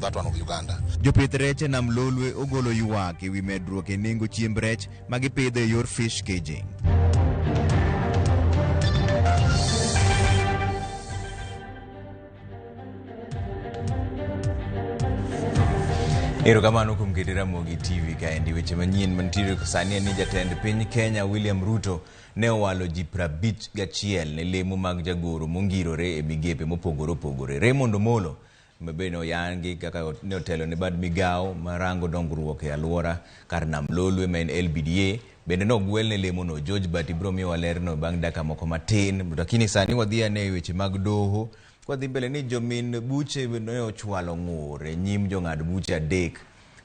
that one of Uganda. Jopith rech nam lolwe ogolo ywak ewi medruok e nengo chiemb rech magipidho e yor fish caging. Erokamano kuom keto Ramogi TV kaendi. Weche manyien mantiere sani ni jatend piny Kenya William Ruto ne owalo ji 51 ne lemo mag jagoro mongirore e migepe mopogore opogore. Raymond Omolo mabene oyangi kaka ne otelo ne bad migao marango dongruok e alwora kar nam lolwe ma en LBDA. Bende no gwel ne lemo no George Bati bro miyo walerno bang' daka moko matin. Lakini sani wadhi ane weche mag doho. Kwa dhi mbele ni jomin buche ne ochwalo ng'ur e nyim jong'ad buche adek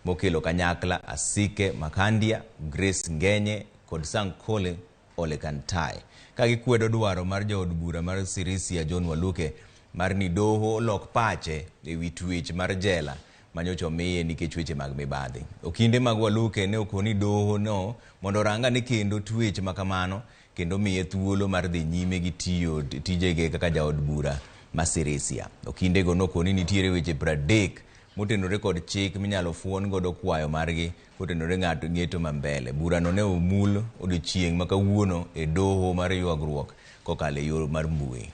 mokelo kanyakla Asike Makandia, Grace Ngenye kod Sankole Ole Kantai. Kagikwedo dwaro mar jaod bura mar Sirisia John Waluke mar ni doho lok pache e wi twech mar jela manyocho miye nikech weche mag mibadhi. Okinde mag Waluke ne okoni doho no mondo ranga ni kendo twech makamano kendo miye thuolo mar dhi nyime gi tiyo tijege kaka jaod bura Masirisia. Okinde go nokoni nitiere weche 30 motenore kod chik minyalo fuon godo kwayo margi kotenore ng'ato ng'eto mambele. Bura no ne omul odiochieng' makawuono e doho mar ywagruok kokalo e yor mar mbui.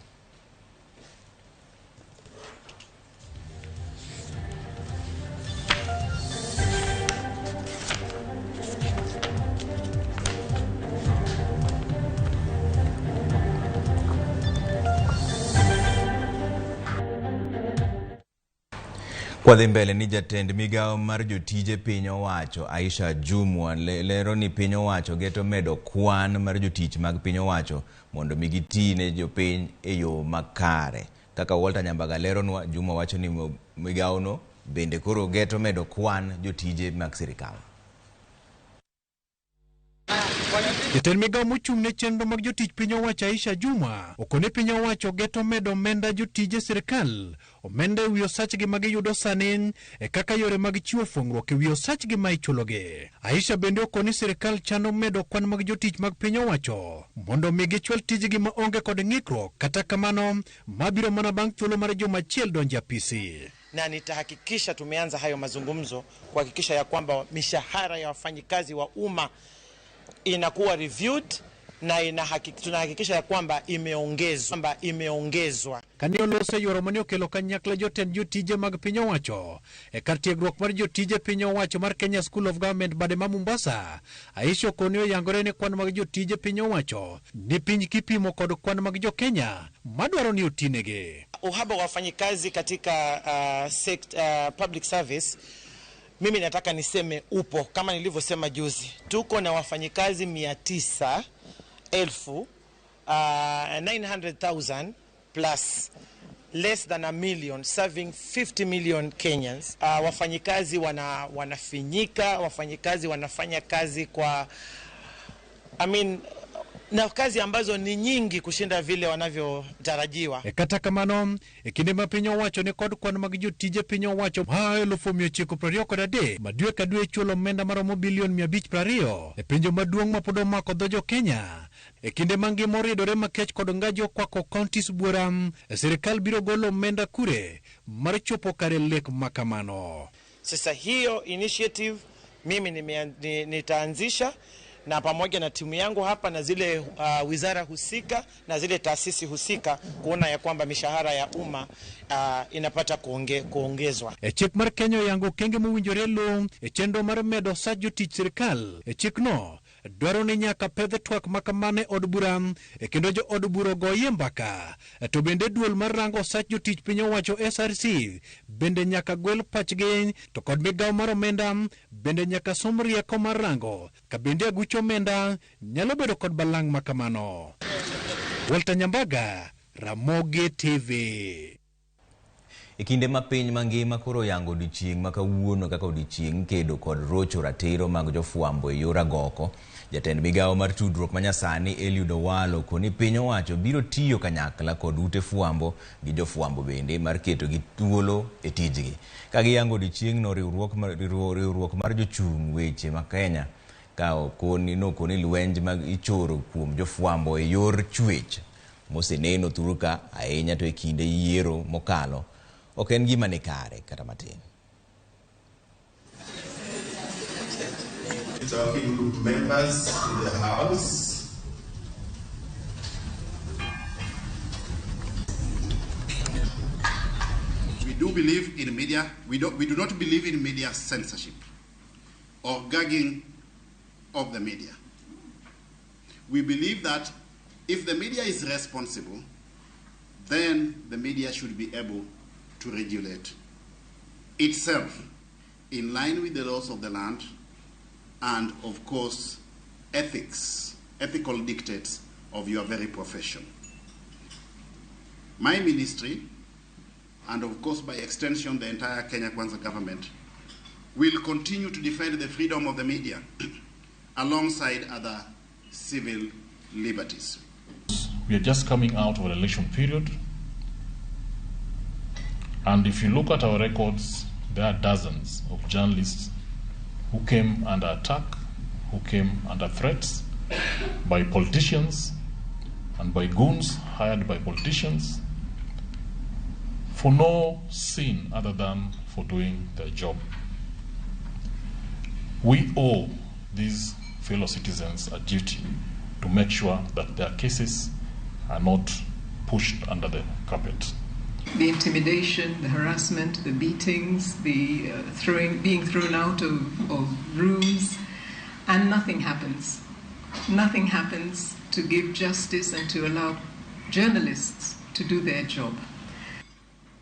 Kwa dhi mbele ni jatend migao mar jotije piny owacho Aisha Jumwa lero ni piny owacho geto medo kwan mar jotich mag piny owacho mondo migiti ne jopiny e yo makare. Kaka Walter Nyambaga leronwa, Jumwa wacho ni migao no bende koro geto medo kwan jotije mag sirikal. Jatend migao mochung' ne chenro mag jotich piny owacho Aisha Jumwa okone piny owacho geto medo omenda jotije sirikal omenda ewi osachgi ma giyudo sani e kaka yore mag chiwo fuong'ruok ewi osachgi ma ichulogi. Aisha bende okoni sirikal chano medo kwan mag jotich mag piny owacho mondo mi gichwal tijgi ma onge kod ng'ikruok, kata kamano mabiro mana bang' thuolo mar juma achiel donjo apisi. Na nitahakikisha tumeanza hayo mazungumzo kuhakikisha ya kwamba mishahara ya wafanyikazi wa umma inakuwa reviewed na tunahakikisha ya kwamba imeongezwa. Kanyo lose yoro mane okelo kanyakla jotend jotije mag piny owacho e kar tiegruok mar jotije piny owacho mar Kenya School of Government bade ma Mombasa. Aisha okoni oyangore ne kwan mag jotije piny owacho ni piny kipimo kod kwan mag jo Kenya madwaro ni otinege. Uhaba wa wafanyikazi katika public service, mimi nataka niseme upo kama nilivyosema juzi. Tuko na wafanyikazi 900,000 plus less than a million serving 50 million Kenyans. Wafanyikazi wanafinyika, wafanyikazi wanafanya kazi kwa na kazi ambazo ni nyingi kushinda vile wanavyotarajiwa. Kata kamano kinde ma piny owacho ne kod kwan mag jotije piny owacho 1923 madwe ka dwe chulo omenda maromo bilion 520 e pinjo maduong' ma pod omako dho jo Kenya. Kinde mangima oridore makech kod ngajo kwako counties buora, sirikal biro golo omenda kure mar chopo kare lek makamano. Sasa hiyo initiative mimi nitaanzisha na pamoja na timu yangu hapa na zile wizara husika na zile taasisi husika kuona ya kwamba mishahara ya umma inapata kuongezwa. Chik mar Kenya yango kenge mowinjore lo chenro mar medo sach jotich sirikal. Chik no dwaro ni nyaka pedh twak makamane od bura kendo jo od bura goye mbaka. To bende duol mar rango sach jotich piny owacho SRC bende nyaka gwel pachgi, to kod migao mar omenda bende nyaka som rieko mar rango ka bende aguch omenda nyalo bedo kod balang' makamano. Walter Nyambaga, Ramogi TV. Kinde ma piny mangima koro yango odiochieng' makawuono kaka odiochieng' kedo kod rocho ratiro mag jofwambo e yor agoko, jatend migao mar tudruok manyasani Eliud Owalo koni piny owacho biro tiyo kanyakla kod ute fwambo gi jofwambo bende mar keto gi thuolo e tijgi. Kagiyango odiochieng' no riwruok mar jochung' weche ma Kenya koni lwenj mag ichoro kuom jofwambo e yor chwech moseneno thuruka ahinya to e kinde yiero mokalo ok en gima ni kare kata matin. talking group members in the House. We do believe in media. We do not believe in media censorship or gagging of the media. We believe that if the media is responsible, then the media should be able to regulate itself in line with the laws of the land and, of course, ethical dictates of your very profession. My ministry, and of course by extension the entire Kenya Kwanza government, will continue to defend the freedom of the media alongside other civil liberties. We are just coming out of an election period, and if you look at our records, there are dozens of journalists who came under attack, who came under threats by politicians and by goons hired by politicians for no sin other than for doing their job. We owe these fellow citizens a duty to make sure that their cases are not pushed under the carpet. The intimidation, the harassment, the beatings, the being thrown out of rooms, and nothing happens. Nothing happens to give justice and to allow journalists to do their job.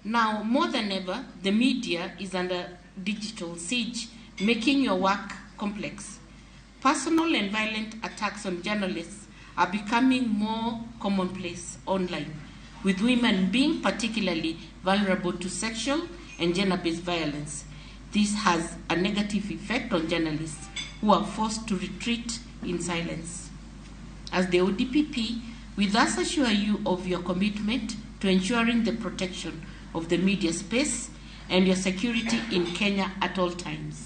Now, more than ever, the media is under digital siege, making your work complex. Personal and violent attacks on journalists are becoming more commonplace online, with women being particularly vulnerable to sexual and gender-based violence. This has a negative effect on journalists who are forced to retreat in silence. As the ODPP, we thus assure you of your commitment to ensuring the protection of the media space and your security in Kenya at all times.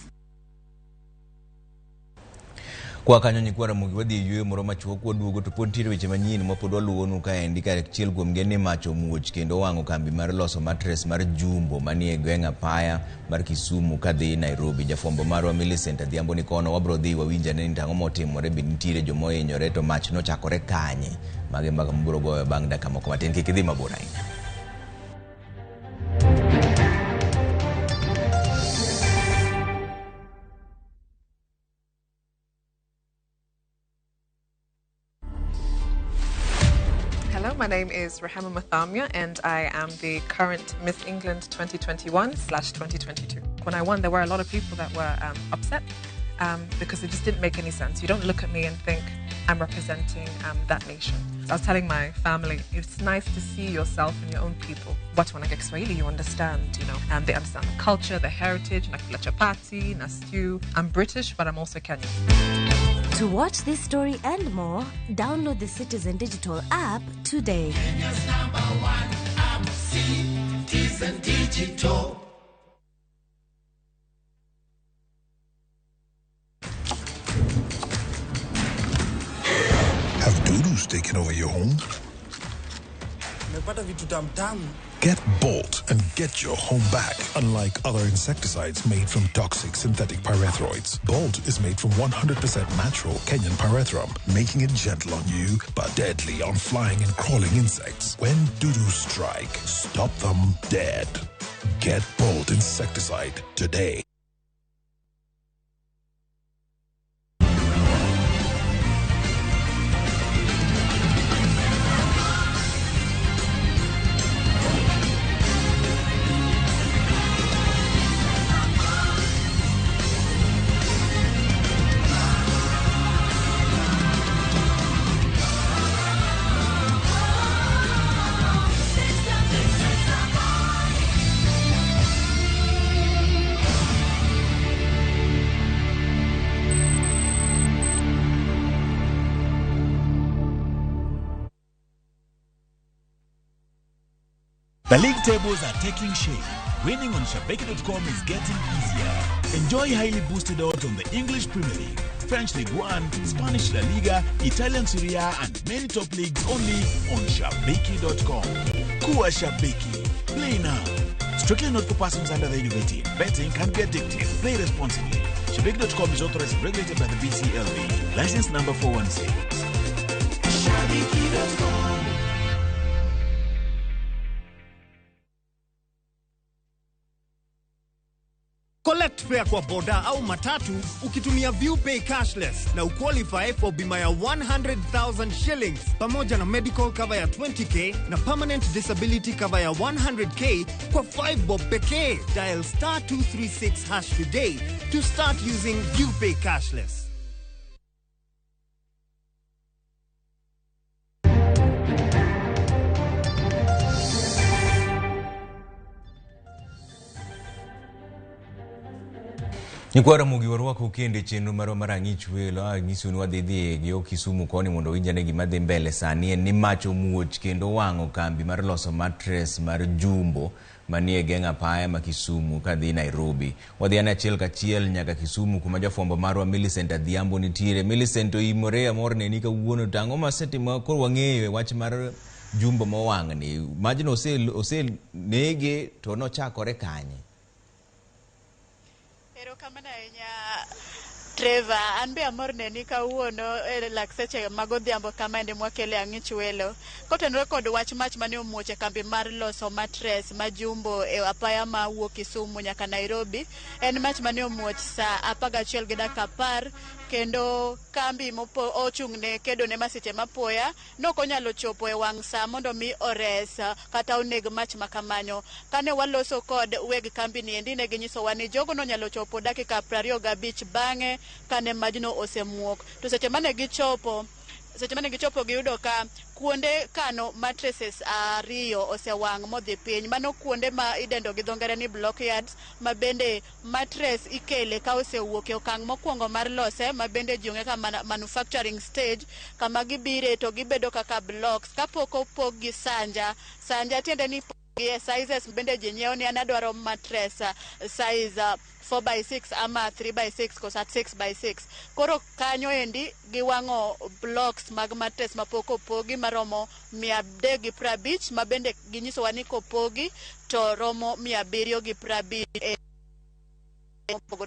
Kwa kanyo kwa Ramogi wadhi yue moroma chuo kwa duogo to pontire weche manyien mapod waluwo nuka endi ka chiel kuom gene macho muoch kendo wango kambi mar loso mattress mar Jumbo manie gweng' apaya mar Kisumu kadhi Nairobi. Jafwambo marwa Millicent Adhiambo ni kono wabro dhi wawinja ni tango motimore be nitiere jomo hinyore to mach nochakore kanye mage mbaka mburo goyo bang' dakika moko matin kik idhi mabor ahinya. My name is Rahama Mathamia and I am the current Miss England 2021/2022. When I won, there were a lot of people that were upset because it just didn't make any sense. You don't look at me and think I'm representing that nation. I was telling my family, it's nice to see yourself and your own people. But when I get Swahili, you understand, they understand the culture, the heritage, nakula chapati, na stew. I'm British, but I'm also Kenyan. To watch this story and more, download the Citizen Digital app today. Kenya's #1 app, Citizen Digital. Have doo-doos taken over your home? Get Bolt and get your home back. Unlike other insecticides made from toxic synthetic pyrethroids, Bolt is made from 100% natural Kenyan pyrethrum, making it gentle on you but deadly on flying and crawling insects. When doo-doos strike, stop them dead. Get Bolt insecticide today. The league tables are taking shape. Winning on Shabeki.com is getting easier. Enjoy highly boosted odds on the English Premier League, French League 1, Spanish La Liga, Italian Serie A, and many top leagues only on Shabeki.com. Kuwa Shabeki. Play now. Strictly not for persons under the age of 18. Betting can be addictive. Play responsibly. Shabiki.com is authorized and regulated by the BCLB. License number 416. Shabiki.com. Collect fare kwa boda au matatu ukitumia ViewPay cashless na uqualify for bima ya 100,000 shillings pamoja na medical cover ya 20k na permanent disability cover ya 100k kwa 5 bob pekee. Dial *236# today to start using ViewPay cashless. Nikwara mugi warwako kende chenro maro marang'ich welo nyiso ni wadhi gyo Kisumu koni mondo winjane gima dhi mbele sani ni macho muoch kendo wang'o kambi mar loso mattress mar Jumbo manie genga paya ma Kisumu kadhi Nairobi. Wadhi ana achiel kachiel nyaka Kisumu kuma jafwambo marwa Millicent Adhiambo nitiere. Millicent imore amor ne ni kawuono tang'o maseti ma kor wang'eyo wach mar Jumbo mowang'ni. Majno ose nege to nochakore kanye. Kamana Trevor, an be amor neni kawuono lak seche magodhiambo kama ende mwakele ang'ich welo. Kotenore kod wach mach mane omuoche kambi mar loso mattress ma Jumbo e apaya ma wuok Kisumu nyaka Nairobi. En mach mane omuoch sa 11:10 kendo kambi mopo ochung'ne kedo ne masiche mapoya nokonyalo chopo e wang' sa mondo mi ores kata oneg mach makamanyo. Kane waloso kod weg kambi ni endi ne ginyiso wa ni jogo no nyalo chopo dakika 25 bang'e kane majno osemuok. To seche mane gichopo giyudo ka kuonde kano mattresses ariyo osewang' modhi piny. Mano kuonde ma idendo gi dho ngere ni block yards ma bende mattress ikele ka osewuok e okang' mokwongo mar lose ma bende jionge ka manufacturing stage kama gibire to gibedo kaka blocks kapok opog gi sanja tiende ni sizes bende jinyiewo ni anadwaro mattress size 4x6 ama 3x6 kosa 6x6. Koro kanyo endi giwang'o blocks mag mattress mapok opogi maromo 350 ma bende ginyiso wa ni kopogi to romo 750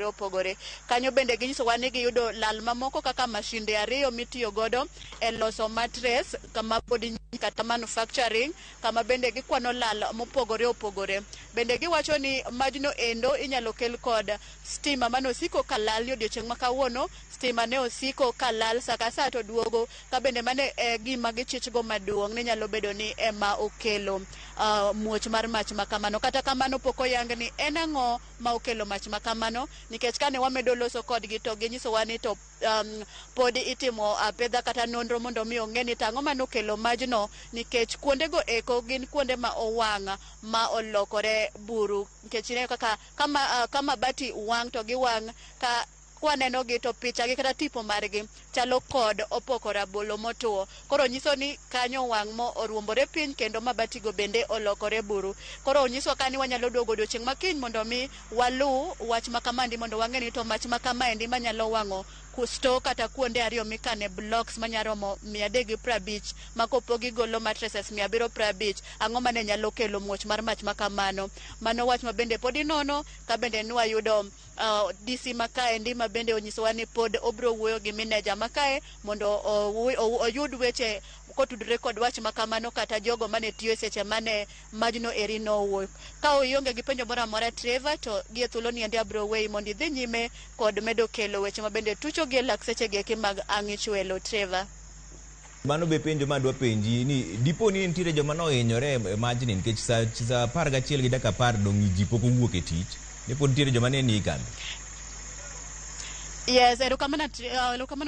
opogore. Kanyo bende ginyiso wa ni giyudo lal mamoko kaka mashinde ariyo mitiyo godo e loso mattress kama pod kata manufacturing kama bende gikwano lal mopogore. Bende giwacho ni majno endo inyalo kel kod stima mano siko kalal ni odiochieng' makawuono stima ne osiko kalal saka sa to duogo ka bende mane gima gichichgo maduong' ni nyalo bedo ni ema okelo muoch mar mach makamano. Kata kamano pok oyang ni en ang'o ma okelo mach makamano nikech kane wamedo loso kodgi to ginyiso wa ni to pod itimo pedha kata nonro mondo mi ong'e ni tang'o manokelo majno nikech kuondego eko gin kuonde ma owang' ma olokore buru nikech ne kaka kama bati wang' to giwang' ka kwaneno gi to picha gi kata tipo margi chalo kod opoko rabolo motuo. Koro nyiso ni kanyo wang' mo oruombore piny kendo mabati go bende olokore buru. Koro nyiso kani wanyalo duogo odiochieng' makiny mondo mi walu wach makamandi mondo wang'e ni to mach makamaendi manyalo wang'o kusto kata kuonde ariyo mikane blocks manyaromo 350 makopogi golo mattresses 750 ang'o mane nyalo kelo muoch mar mach makamano. Mano wach mabende pod inono ka bende nwayudo DC makaendi ma bende onyisowa ni pod obro wuoyo gi manager makae mondo oyud weche kotudre kod wach makamano kata jogo mane tiyo seche mane majno eri nowuok. Ka oyonge gi penjo moro amora Trevor to gie thuolo ni andi abro weyi mondo idhi nyime kod medo kelo weche mabende tucho gi lak seche gi mag ang'ich welo Trevor. Mano be penjo madwa penji ni dipo ni nitiere joma nohinyore majni nikech sa 11:10 dong' ji pok owuok e tich. Dipo nitiere joma ne ni kambi. Yes, erokamano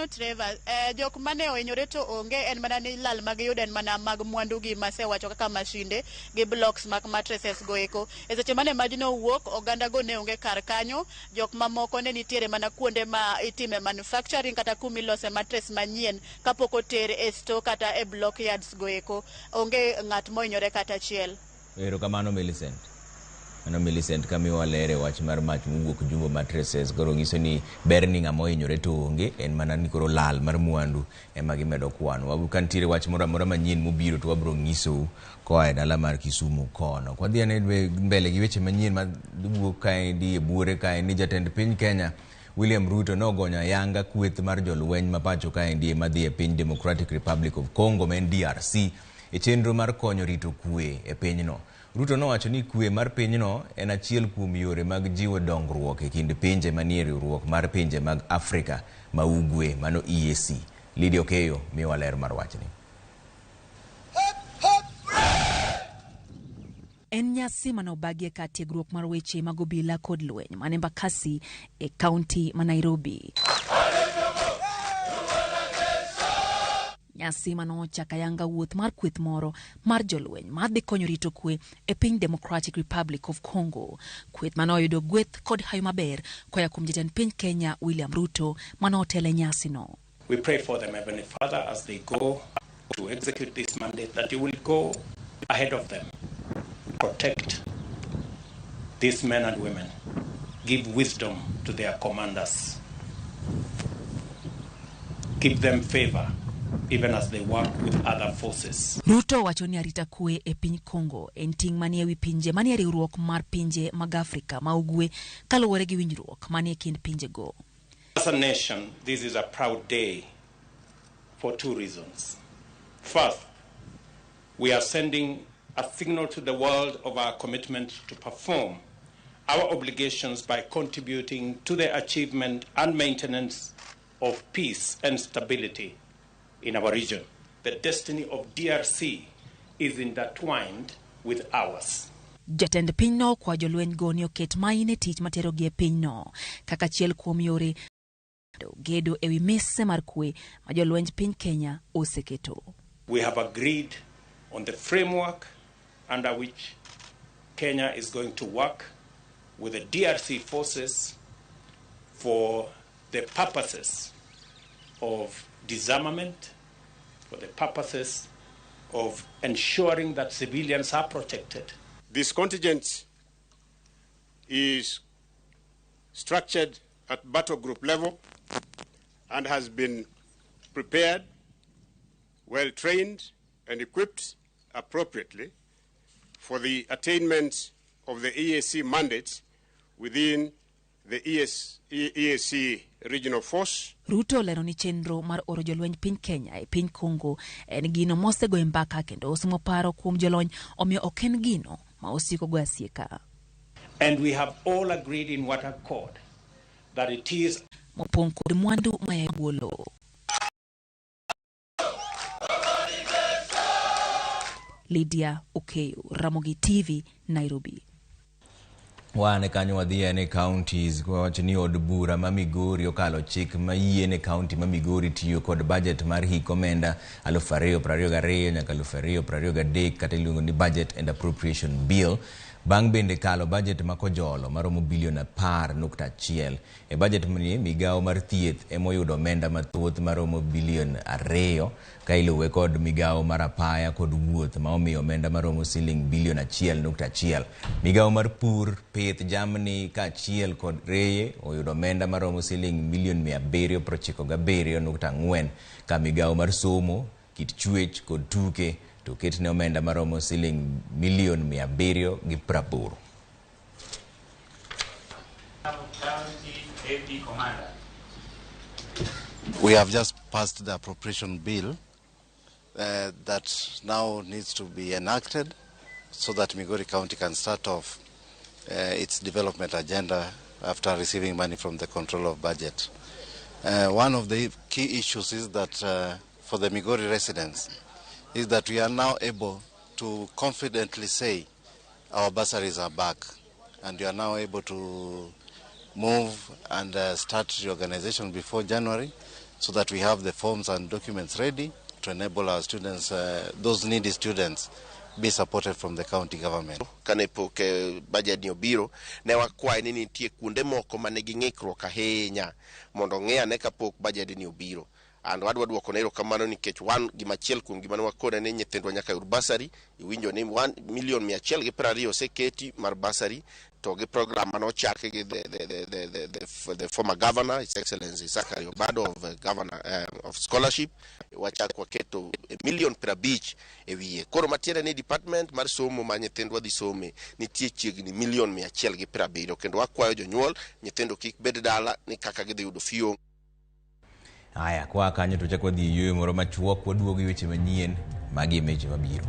Trevor. Jok mane ohinyore to onge en mana ni lal mag yudo en mana mag mwandu gi masewacho kaka mashinde gi blocks mag mattresses go eko. E seche mane majno wuok oganda go ne onge kar kanyo. Jok mamoko ne nitiere mana kuonde ma itime manufacturing kata kumilose mattress manyien kapok oter e store kata e block yards go eko. Onge ng'at mohinyore kata achiel. Erokamano Millicent. Ano Millicent kamiwa lere wach mar mach muwuok Jumbo Mattresses koro nyiso ni berni ng'ama ohinyore to onge en mana ni koro lal mar mwandu ema gimedo kwano. Wabu kantiere wach moro amora manyien mobiro to wabro nyiso koa e dala mar Kisumu kono. Kwadhi ane mbele gi weche manyien maduok kaendi e buore kaendi jatend piny Kenya William Ruto nogonyo ayanga kweth mar jolweny mapacho kaendi madhi e piny Democratic Republic of Congo men DRC e chenro mar konyo rito kwe e pinyno. Ruto nowacho ni kwe mar pinyno en achiel kuom yore mag jiwo dongruok e kind pinje manie riwruok mar pinje mag Afrika ma ugwe mano EAC. Lydia Okeyo miwa ler mar wachni. En nyasi manobagie ka tiegruok mar weche mag obila kod lweny mane Embakasi e kaunti ma Nairobi. Nyasi manochaka yanga wuoth mar kweth moro mar jolweny madhi konyo rito kwe e piny Democratic Republic of Congo. Kweth manoyudo gweth kod hayo maber koya kuom jatend piny Kenya William Ruto manotele nyasi no. We pray for them, Heavenly Father, as they go to execute this mandate, that you will go ahead of them. Protect these men and women. Give wisdom to their commanders. Give them favor even as they work with other forces. Ruto wacho ni arita kwe e piny Congo en ting manie wi pinje manie riwruok mar pinje mag Afrika ma ugwe kaluwore gi winjruok manie kind pinje go. As a nation, this is a proud day for two reasons. First, we are sending a signal to the world of our commitment to perform our obligations by contributing to the achievement and maintenance of peace and stability in our region. The destiny of DRC is intertwined with ours. Jatend piny no kwa jolweny go ni oket maine tich matero gi e piny no kaka chiel kuom yore gedo ewi mise mar kwe ma jolweny piny Kenya oseketo. We have agreed on the framework under which Kenya is going to work with the DRC forces for the purposes of disarmament, for the purposes of ensuring that civilians are protected. This contingent is structured at battle group level and has been prepared, well trained and equipped appropriately for the attainment of the EAC mandates within the EAC regional force. Ruto lero ni chenro mar oro jolweny piny Kenya e piny Congo en gino mosego e mbaka kendo osimo paro kuom jolony omiyo ok en gino ma osiko go asieka. And we have all agreed in what accord that it is mopong kod mwandu ma e bwolo. Lydia Okeyo, Ramogi TV, Nairobi. Wane kanyo wadhia ne counties kwa wacho ni od bura ma Migori okalo chik ma yie ne county ma Migori tiyo kod budget mar hik omenda 2022 nyaka 2023 kata iluongo ni Budget and Appropriation Bill. Bang bende kalo budget makojolo maromo bilion 10.1. E budget mani migao mar thieth emoyudo omenda mathoth maromo bilion 2 ka iluwe kod migao mar apaya kod wuoth ma omiyo omenda maromo siling bilion 1.1. Migao mar pur, pith, jamni ka achiel kod reye oyudo omenda maromo siling milion 797.4 ka migao mar somo, kit chwech kod tuke to ketne omenda maromo siling milion 780. We have just passed the appropriation bill that now needs to be enacted so that Migori County can start off its development agenda after receiving money from the control of budget. One of the key issues is that for the Migori residents is that we are now able to confidently say our bursaries are back, and we are now able to move and start reorganization before January so that we have the forms and documents ready to enable our students, those needy students, be supported from the county government. Kane pok budget ni obiro ne wakwaye ni nitie kuonde moko mane ging'ikruok ahinya mondo ng'e ane kapok budget ni obiro. and wadwa duoko nero kamano nikech wan gimachiel kuom gimane wakone ne nyithindwa nyaka yud basari. Iwinjo ni 1,120,000 oseketi mar basari to gi program manochaki gi the former governor, His Excellency Zachary Obado of governor of scholarship. Wachak waketo 1,50,000 e wiye. Koro matiende ni department mar somo ma nyithindwa dhi some nitie chiegni 1,170,000 kendo wakwayo jonyuol nyithindo kik bed dala ni kaka gidhi yudo fiyo. Aya, kwa kanyo to chakwa dhi yue moro machuok waduogo weche manyien magi meche mabiro.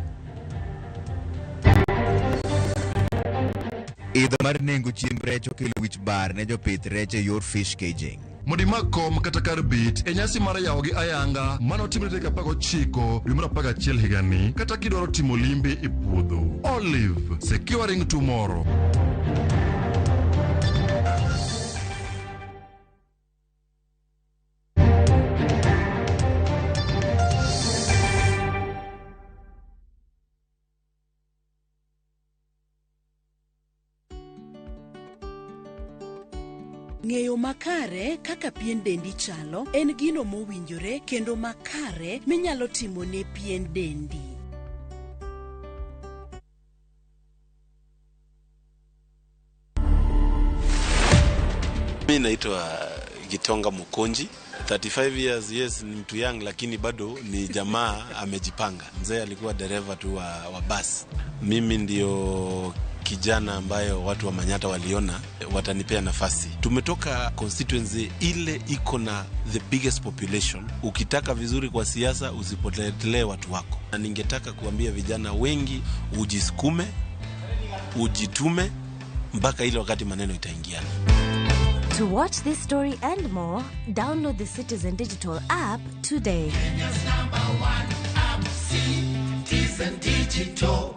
Idho mar nengo chiemb rech okelo wich bar ne jopith rech e yor fish caging. Modi makom kata kar bit e nyasi mar yawo gi ayanga manotimre tarik 19 dwe mar 11 higani, kata kidwaro timo limbe e puodho. Olive securing tomorrow. Ng'eyo makare kaka pien dendi chalo en gino mowinjore kendo makare minyalo timo ne pien dendi. Mimi naitwa Gitonga Mukonji. 35 years, yes, ni mtu young lakini bado ni jamaa amejipanga. Mzee alikuwa dereva tu wa bus. Mimi ndio kijana ambayo watu wa Manyata waliona watanipea nafasi. Tumetoka constituency ile iko na the biggest population. Ukitaka vizuri kwa siasa usipotelee watu wako. Na ningetaka kuambia vijana wengi ujisukume, ujitume mpaka ile wakati maneno itaingiana. To watch this story and more, download the Citizen Digital app today. Kenya's #1 app, Citizen Digital.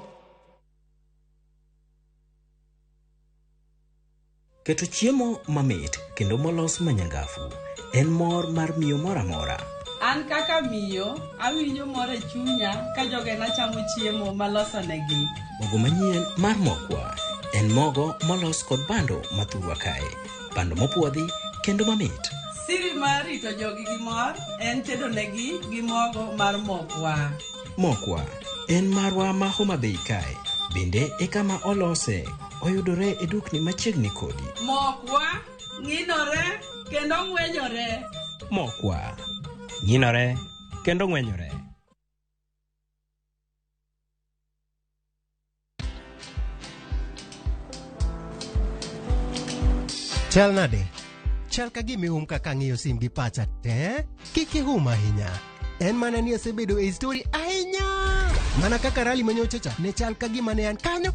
Keto chiemo mamit kendo molos manyangafu en mor mar miyo mora mora. An kaka miyo awinjo mor e chunya ka jogena chamo chiemo maloso negi. Mogo manyien mar mokwa en mogo molos kod bando mathurwa kae. Bando mopuodhi kendo mamit. Siri mar rito jogi gi mor en tedo negi gi mogo mar mokwa. Mokwa en marwa ma Homa Bay kae. Bende e kama olose oyudore e dukni machiegni kodi. Mokwa ng'inore kendo ng'wenyore. Mokwa ng'inore kendo ng'wenyore. Chal nade? Chal ka gimi kaka ng'iyo sim gi pacha te? Kiki ahinya. En mana ni asebedo e story ahinya. Mana kaka rally manyochacha ne chal ka gima ne an kanyo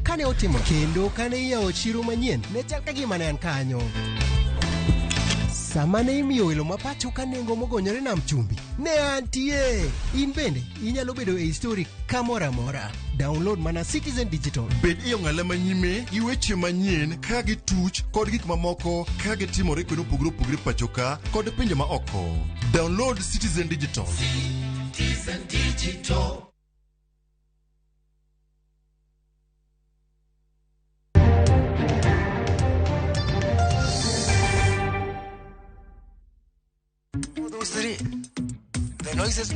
kane otimo. Kendo kane iyawo chiro manyien ne chal ka gima ne an kanyo. Sama ne imiyo welo mapacho ka nengo mogonyore nam chumbi ne antie. In bende inyalo bedo e story kamora mora. Download mana Citizen Digital. Bed iyo ng'ala manyime gi weche manyien ka gi tuch kod gik mamoko ka gi timore kendo opogore pachoka kod pinje ma oko. Download Citizen Digital. Citizen Digital. Those three, the noises.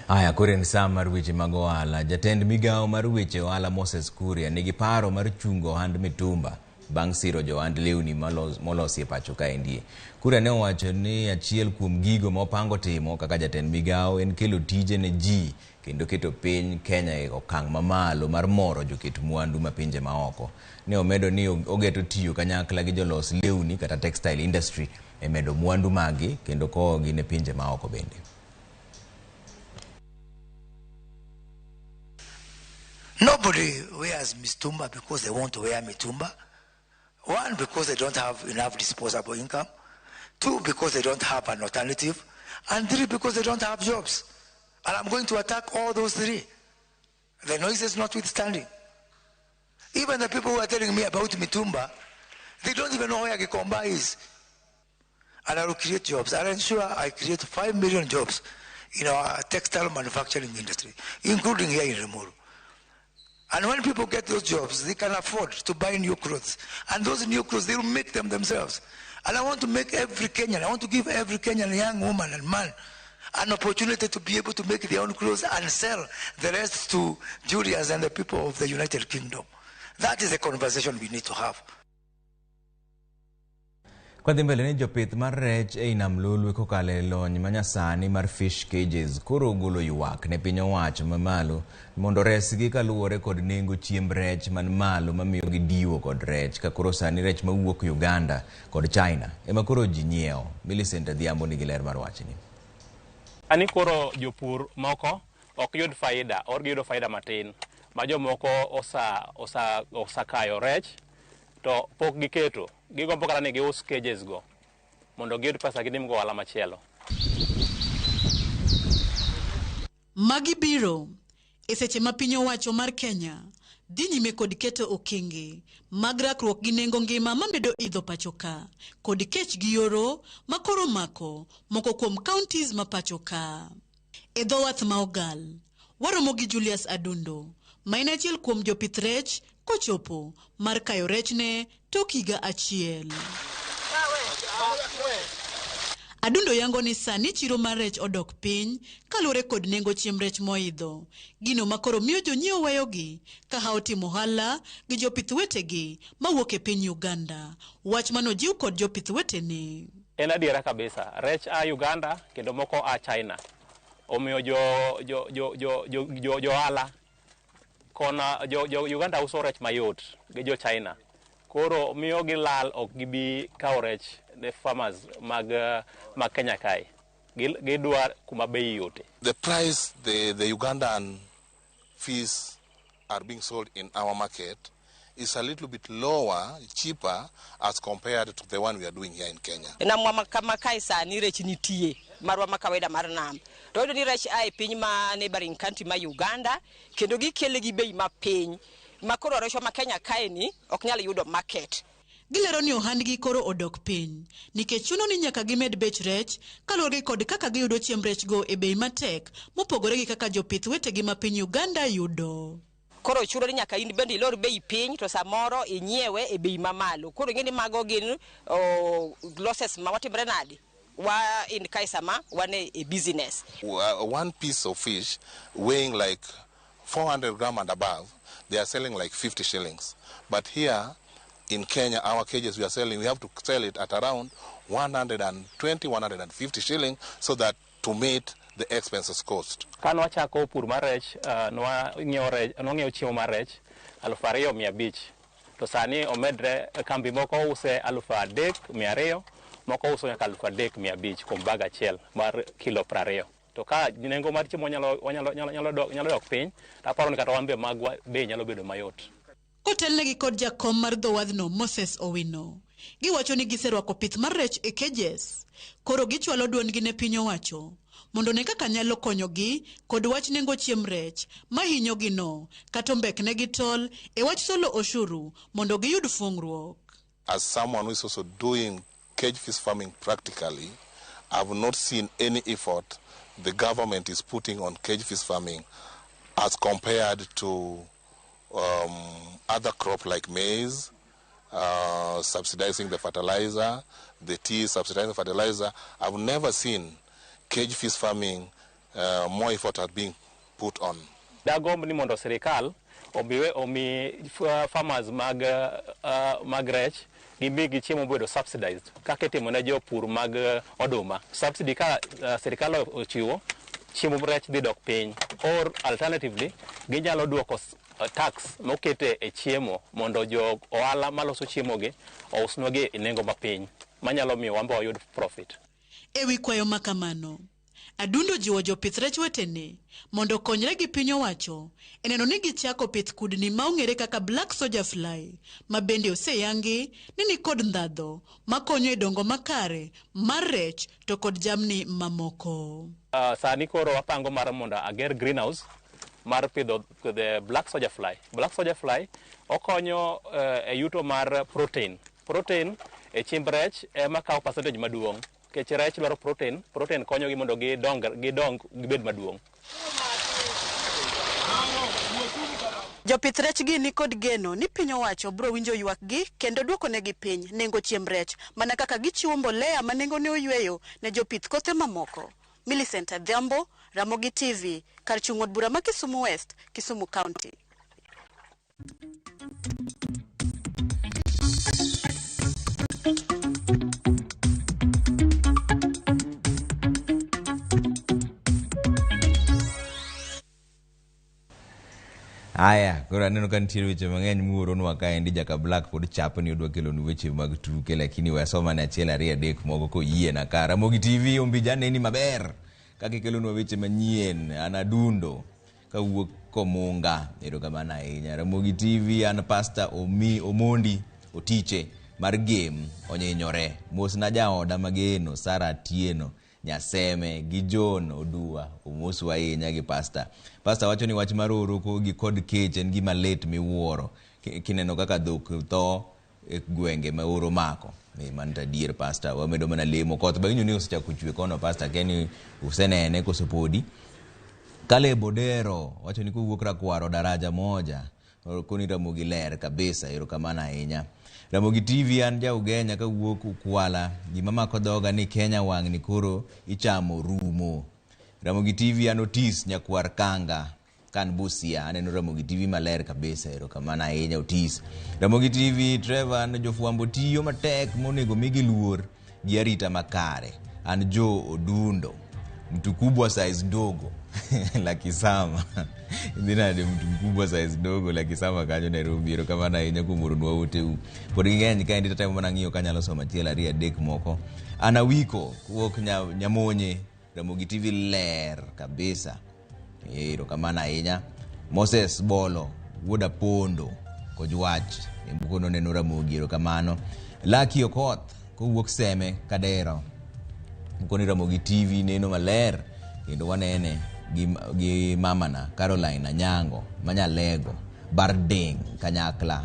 Aya, kore ni saa mar weche mag ohala. Jatend migao mar weche ohala Moses Kuria nigi paro mar chungo ohand mitumba bang' siro johand lewni molosi e pacho kaendi. Kuria ne owacho ni achiel kuom gigo mopango timo kaka jatend migao en kelo tije ne ji kendo keto piny Kenya e okang' mamalo mar moro joket mwandu ma pinje maoko. Ne omedo ni ogeto tiyo kanyakla gi jolos lewni kata textile industry e medo mwandu magi kendo kogi ne pinje maoko bende. Nobody wears mitumba because they want to wear mitumba. One, because they don't have enough disposable income. Two, because they don't have an alternative. And three, because they don't have jobs. And I'm going to attack all those three. The noises notwithstanding. Even the people who are telling me about mitumba, they don't even know where Gikomba is. And I will create jobs. I'll ensure I create 5 million jobs in our textile manufacturing industry, including here in Limuru. And when people get those jobs, they can afford to buy new clothes. And those new clothes, they will make them themselves. And I want to make every Kenyan, I want to give every Kenyan young woman and man an opportunity to be able to make their own clothes and sell the rest to Julius and the people of the United Kingdom. That is a conversation we need to have. Kwa dhimbele ni jopith mar rech e nam lolwe kokale lony manyasani mar fish cages koro golo ywak ne piny owacho mamalo mondo resgi kaluwore kod nengo chiemb rech man malo mamiyo gi diwo kod rech ka koro sani rech mawuok Uganda kod China ema koro ji nyiewo. Millicent Adhiambo nigi ler mar wachni. Ani koro jopur moko ok yud faida or giyudo faida matin ma jomoko osakayo rech to pok giketo gigombo kata ni gius cages go mondo giyud pesa ginim go ohala machielo. Magi biro e seche ma piny owacho mar Kenya dhi nyime kod keto okenge mag rakruok gi nengo ngima mamedo idho pacho ka kod kech gi yoro makoro mako moko kuom counties ma pacho ka. E dho wath ma ogal waromo gi Julius Adundo ma en achiel kuom jopith rech kochopo mar kayo rech ne tok higa achiel. Adundo yango ni sani chiro mar rech odok piny kalure kod nengo chiemb rech moidho. Gino makoro miyo jonyiewo weyogi ka hao timo ohala gi jopith wetegi mawuok e piny Uganda. Wach manojiw kod jopith wetene. En adiera kabisa rech a Uganda kendo moko a China. Omiyo jo ohala kona jo Uganda uso rech mayot gi jo China. Koro miyo gi lal ok gibi kawo rech the farmers mag Kenya kai. Gidwar kuma bei yote. The price the Ugandan fish are being sold in our market is a little bit lower, cheaper as compared to the one we are doing here in Kenya. Na kama kaisa ni rech nitie marwa makaweda mar nam. To ni rech ai piny ma neighboring country ma Uganda kendo gikele gi bei ma piny. Makoro rech ma Kenya kae ni ok nyal yudo market. Gilero ni ohandgi koro odok piny nikech chuno ni nyaka gimed bech rech kalore kod kaka giyudo chiemb rech go e bei matek mopogore gi kaka jopith wetegi ma piny Uganda yudo. Koro chuno ni nyaka in bende ilor bei piny to samoro inyiewe e bei mamalo. Koro ngeni mago gin losses ma watimre nadi wa in kaisama wane a business. One piece of fish weighing like 400 grams and above, they are selling like 50 shillings. But here in Kenya, our cages we have to sell it at around 120, 150 shillings so that to meet the expenses cost. Kan wachako pur mar rech, nwang'iewo chiemo mar rech 2,500 to sani omedre kambi moko use 3,200 moko uso nyaka 3,500 kuom bag achiel mar kilo 20. To ka nengo mar chiemo nyalo dok piny, aparo ni kata wambe magwa bei nyalo bedo mayot. Kotelnegi kod jakom mar dho wadhno Moses Owino. Giwacho ni giserwako pith mar rech e cages. Koro gichwalo duondgi ne piny owacho mondo ne kaka nyalo konyogi kod wach nengo chiemb rech mahinyogi no kata mbeknegi tol e wach solo oshuru mondo giyud fungruok. As someone who is also doing cage fish farming practically, I have not seen any effort the government is putting on cage fish farming as compared to other crop like maize, subsidizing the fertilizer, the tea, subsidizing the fertilizer. I've never seen cage fish farming more effort are being put on. Dagomb ni mondo serikal omi farmers mag rech gimigi chiemo bedo subsidized kaka itimo ne jopur mag oduma. Subsidy ka serikal ochiwo chiemo rech dhi dok piny, or alternatively ginyalo duoko tax mokete e chiemo mondo jo ohala maloso chiemo gi ousnwagi e nengo mapiny manyalo miyo wambo oyud profit. Ewi kwayo makamano, Adundo jiwo jopith rech wetene mondo konyre gi piny owacho e neno ni gichako pith kudni ma ong'ere kaka black soldier fly ma bende oseyangi ni kod ndhadho makonyo e dongo makare mar rech to kod jamni mamoko. Sani koro wapango mar mondo ager greenhouse mar pidho the black soldier fly. Black soldier fly okonyo e yuto mar protein. Protein e chiemb rech ema kawo percentage maduong'. Kech rech dwaro protein konyo gi mondo gidong gibed maduong'. Jopith rech gi ni kod geno ni piny owacho bro winjo ywak gi kendo duoko negi piny nengo chiemb rech mana kaka gichiwo mbolea ma nengo ne oyweyo ne jopith kothe mamoko. Millicent Adhiambo, Ramogi TV, kar chung' od bura ma Kisumu West, Kisumu County. Aya, koro aneno ka nitiere weche mang'eny muoronwa kaendi Jaka Black pod chapo ni odwa kelonu weche mag tuke, lakini wasoma ne achiel ariyo adek moko koyiena ka. Ramogi TV ombi janeni maber kaka ikelonwa weche manyien, an adundo kawuok Komunga. Erokamano ahinya. Ramogi TV, an Pastor Omondi Otiche mar game onyinyore. Mosna jaoda mageno Sara Atieno Nyaseme gi John Odua omosu ahinya gi Pastor wacho ni wach mar oro gi kod kech en gima lit miwuoro kineno kaka dhok tho e gwenge ma oro mako. Man tadier Pastor, wamedo mana lemo koth ba ni osechako chwe kono Pastor keni usenene kosepodi. Kale Bodero wacho ni kowuok Rakwaro daraja moja koni Ramogi ler kabisa. Erokamano ahinya. Ramogi TV, an ja Ugenya kawuok Ukwala, gima mako dhoga ni Kenya wang' ni koro ichamo rumo. Ramogi TV, an Otis Nyakwar Kanga kan Busia, aneno Ramogi TV maler kabisa. Erokamano ahinya Otis. Ramogi TV, Trevor, an jofuambo tiyo matek monego migi luor gi arita makare. An Jo Odundo, mtu kubwa size dogo la Kisama. Ndina de mtu mkubwa size dogo la Kisama kanyo Nairobi. Erokamano ahinya kumorunwa ote pod ng'eny ka ndi time mana ng'iyo kanyalo soma achiel ariyo adek moko. Anawiko kuwuok Nyamonye, Ramogi TV ler kabisa. Erokamano ahinya. Moses Bolo wuoda Pondo Kojwach mbukono neno Ramogi. Erokamano. Lucky Okoth kuwuok Seme Kadero mkoni Ramogi TV neno maler kendo wanene gi mamana Caroline Anyango Manyalego Barding kanyakla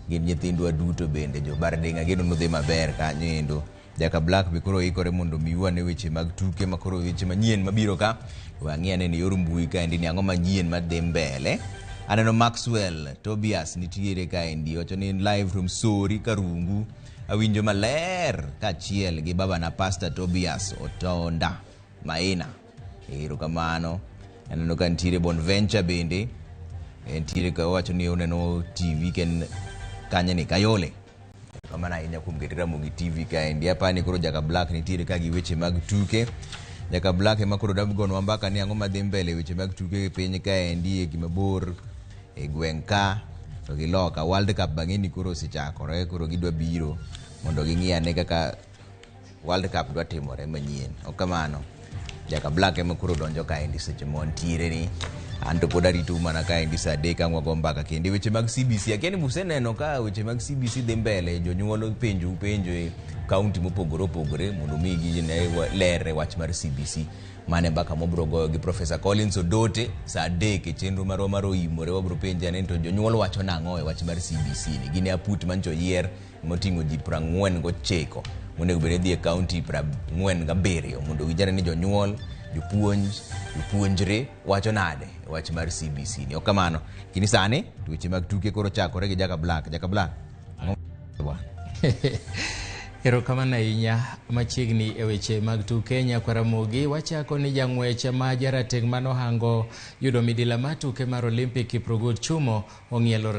gi nyithindwa duto bende jo Barding ageno no dhi maber kanyo endo. Jaka Black be koro ikore mondo miwane weche mag tuke makoro weche manyien mabiro ka wang'iane ni yor mbui kaendi ni ang'o manyien madhi mbele. Aneno Maxwell Tobias nitiere kaendi wacho ni live from Sori Karungu awinjo maler kachiel gi baba na Pastor Tobias Otonda Maina. Erokamano. Aneno ka nitiere Bonventure bende nitiere ka wacho ni oneno TV ken kanye ni Kayole. Erokamano ahinya kuom keto Ramogi TV kaendi. Apani koro Jaka Black nitiere ka gi weche mag tuke. Jaka Black ema koro dagonwa mbaka ni ang'o madhi mbele weche mag tuke piny kaendi e gimabor e gweng' ka to gi loka. World Cup bang'eni koro osechakore, koro gidwa biro mondo ging'iane kaka World Cup dwa timore manyien. Okamano Jaka Black ema koro donjo kaendi seche montiere ni. Anto pod arito mana kaendi saa 3 ka wago mbaka kendo weche mag CBC. Akeni museneno ka weche mag CBC dhi mbele, jonyuol penjo e kaunti mopogore opogore mondo migi lere wach mar CBC. Mane mbaka mobro goyo gi Professor Collins Odote saa 3 e chenro marwa mar oimore wabro penja ne to jonyuol wacho nang'o e wach mar CBC ni. Gine aput mancho yier moting'o ji 49 monego bed dhi e kaunti 47 mondo wijane ni jonyuol jopuonjre wacho nade wach mar CBC ni. Okamano kini sane weche mag tuke koro chakore gi Jaka Black. Jaka Black Erokamano ahinya. Machiegni e weche mag tuke Nyakwa Ramogi wachako ni jang'wech ma jarateng' manohango yudo midila mar tuke mar Olympic Kiprugut Chumo ong'ielo